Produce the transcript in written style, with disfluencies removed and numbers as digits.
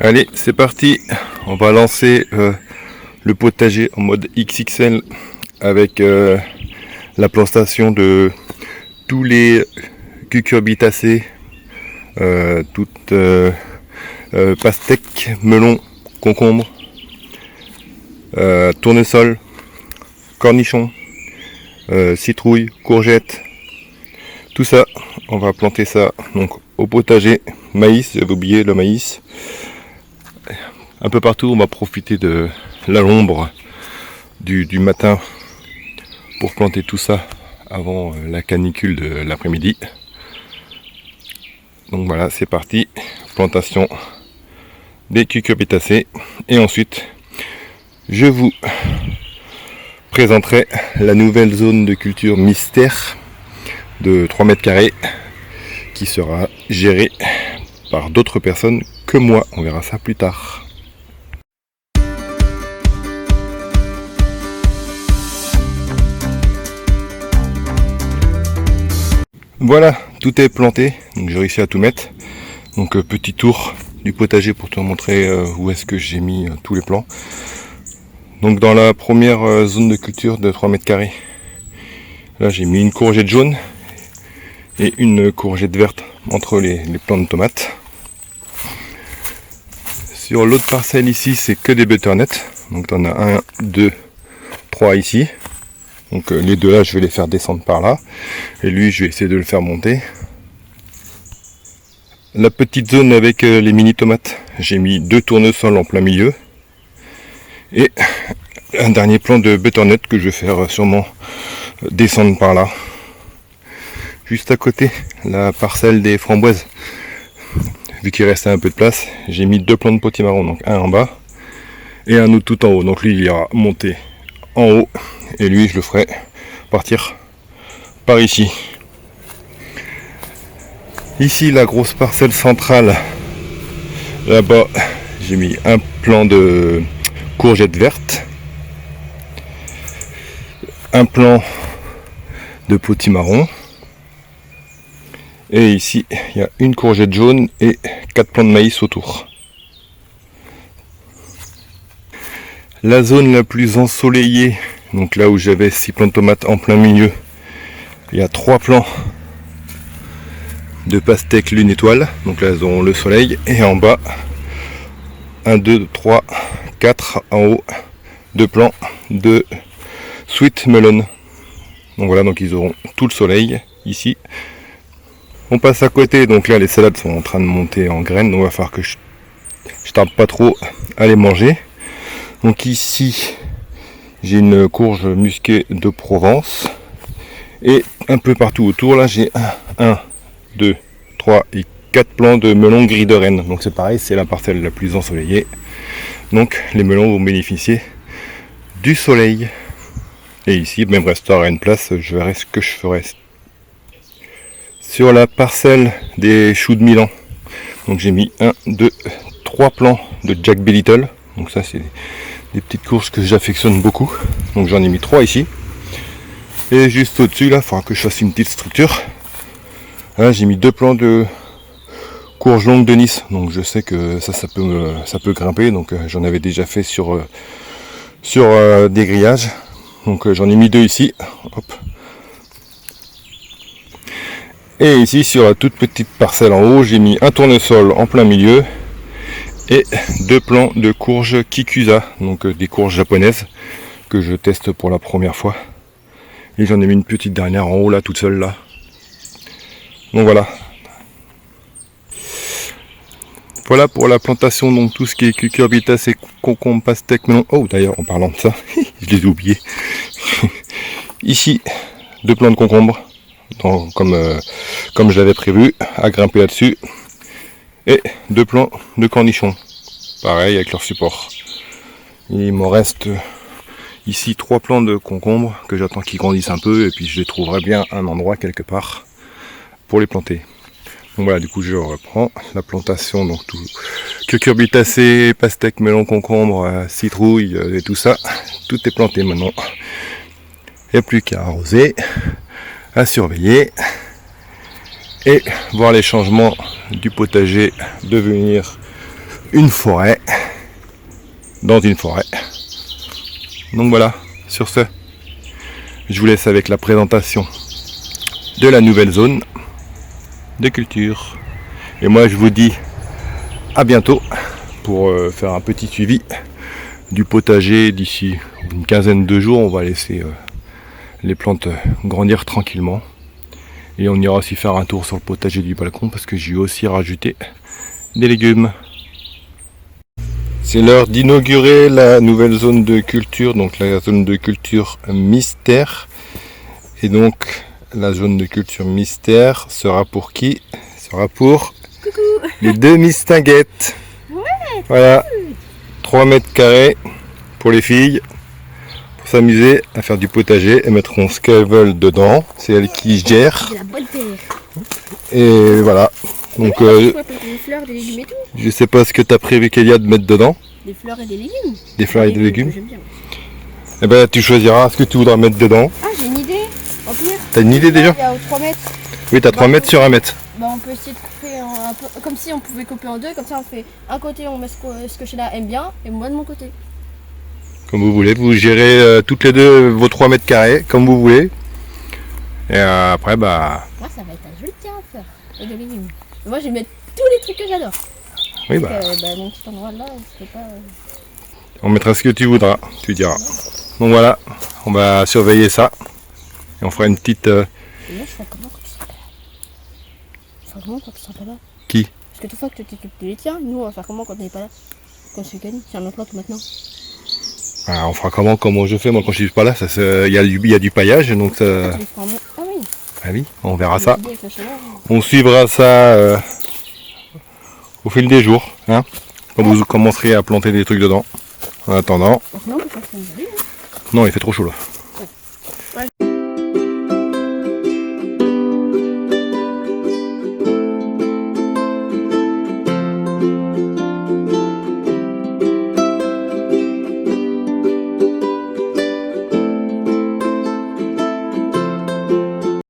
Allez, c'est parti. On va lancer le potager en mode XXL avec la plantation de tous les cucurbitacées, toutes pastèques, melons, concombres, tournesol, cornichons, citrouilles, courgettes. Tout ça, on va planter ça donc au potager. Maïs, j'avais oublié le maïs. Un peu partout, on va profiter de l'ombre du matin pour planter tout ça avant la canicule de l'après-midi. Donc voilà, c'est parti, plantation des cucurbitacées. Et ensuite, je vous présenterai la nouvelle zone de culture mystère de 3 mètres carrés qui sera gérée par d'autres personnes que moi. On verra ça plus tard. Voilà, tout est planté, donc j'ai réussi à tout mettre. Donc petit tour du potager pour te montrer où est-ce que j'ai mis tous les plants. Donc dans la première zone de culture de 3 mètres carrés, là j'ai mis une courgette jaune et une courgette verte entre les plants de tomates. Sur l'autre parcelle ici, c'est que des butternuts. Donc t'en as 1, 2, 3 ici. Donc les deux là, je vais les faire descendre par là. Et lui, je vais essayer de le faire monter. La petite zone avec les mini tomates, j'ai mis 2 tournesols en plein milieu. Et un dernier plant de butternut que je vais faire sûrement descendre par là. Juste à côté, la parcelle des framboises. Vu qu'il restait un peu de place, j'ai mis 2 plants de potimarron, donc un en bas et un autre tout en haut. Donc lui, il ira monter en haut et lui, je le ferai partir par ici. Ici, la grosse parcelle centrale, là-bas, j'ai mis un plant de courgettes vertes, un plant de potimarron. Et ici, il y a une courgette jaune et 4 plants de maïs autour. La zone la plus ensoleillée, donc là où j'avais 6 plants de tomates en plein milieu, il y a 3 plants de pastèques lune étoile. Donc là, elles auront le soleil. Et en bas, 1, 2, 3, 4 en haut, 2 plants de sweet melon. Donc voilà, donc ils auront tout le soleil ici. On passe à côté, donc là les salades sont en train de monter en graines, donc il va falloir que je tarde pas trop à les manger. Donc ici j'ai une courge musquée de Provence et un peu partout autour là j'ai 1, 2, 3 et 4 plants de melons gris de Rennes. Donc c'est pareil, c'est la parcelle la plus ensoleillée. Donc les melons vont bénéficier du soleil. Et ici, même restera une place, je verrai ce que je ferai. Sur la parcelle des choux de Milan, donc j'ai mis 1, 2, 3 plants de Jack B. Little. Donc ça c'est des petites courges que j'affectionne beaucoup. Donc j'en ai mis 3 ici. Et juste au-dessus là, il faudra que je fasse une petite structure. Là j'ai mis 2 plants de courges longues de Nice. Donc je sais que ça peut grimper. Donc j'en avais déjà fait sur des grillages. Donc j'en ai mis 2 ici. Hop. Et ici sur la toute petite parcelle en haut, j'ai mis un tournesol en plein milieu et 2 plants de courges kikusa, donc des courges japonaises que je teste pour la première fois. Et j'en ai mis une petite dernière en haut là, toute seule là. Donc voilà. Voilà pour la plantation, donc tout ce qui est cucurbitacées, concombres, pastèques, melons. Oh d'ailleurs en parlant de ça, je les ai oubliés. Ici, 2 plants de concombres. Donc, comme je l'avais prévu, à grimper là-dessus. Et 2 plants de cornichons. Pareil avec leur support. Il m'en reste ici 3 plants de concombres que j'attends qu'ils grandissent un peu. Et puis je les trouverai bien un endroit quelque part pour les planter. Donc voilà, du coup je reprends la plantation. Donc tout cucurbitacées, pastèques, melons, concombres, citrouilles et tout ça. Tout est planté maintenant. Il n'y a plus qu'à arroser, à surveiller et voir les changements du potager devenir une forêt. Dans une forêt. Donc voilà, sur ce, je vous laisse avec la présentation de la nouvelle zone de culture. Et moi je vous dis à bientôt pour faire un petit suivi du potager. D'ici une quinzaine de jours, on va laisser les plantes grandir tranquillement. Et on ira aussi faire un tour sur le potager du balcon parce que j'y ai aussi rajouté des légumes. C'est l'heure d'inaugurer la nouvelle zone de culture, donc la zone de culture mystère. Et donc la zone de culture mystère sera pour qui? Sera pour Coucou. Les deux mistinguettes. Ouais. Voilà, 3 mètres carrés pour les filles, pour s'amuser à faire du potager. Elles mettront ce qu'elles veulent dedans, c'est elles qui gèrent. C'est la bonne terre. Et voilà. Donc Des fleurs, des légumes et tout. je sais pas ce que tu as prévu Kélia de mettre dedans. Des fleurs et des légumes. Des fleurs et des légumes. J'aime bien. Et ben tu choisiras ce que tu voudras mettre dedans. Ah, j'ai une idée. Au pire. T'as une idée déjà? Il y a 3 mètres. Oui, t'as 3 mètres sur 1 mètre. Bah, on peut essayer de couper un peu. Comme si on pouvait couper en deux. Comme ça, on fait un côté, on met ce que Sheila aime bien. Et moi de mon côté. Comme vous voulez, vous gérez toutes les deux vos 3 mètres carrés, comme vous voulez. Et après, bah. Moi, ça va être un joli terrain à faire. Et des légumes. Et moi, je vais mettre tous les trucs que j'adore. Oui, bah. Mon petit endroit là, c'est pas. On mettra ce que tu voudras, tu diras. Donc voilà, on va surveiller ça. Et on fera une petite. Et là, je ferai comment quand tu seras pas là? Je ferai comment quand tu seras pas là? Qui? Parce que toute fois que tu t'occupes de les tiens, nous, on va faire comment quand on n'est pas là? Quand je suis gagné, c'est un emploi tout maintenant. Ah, on fera comment je fais moi quand je suis pas là. Il y a du paillage, donc ça. Ah, tu les feras en mode- Ah oui. Ah oui, on verra ça. Avec la chaleur. On suivra ça au fil des jours, hein, quand vous commencerez à planter des trucs dedans. En attendant, Sinon, on peut faire ça une journée, hein. non, il fait trop chaud là.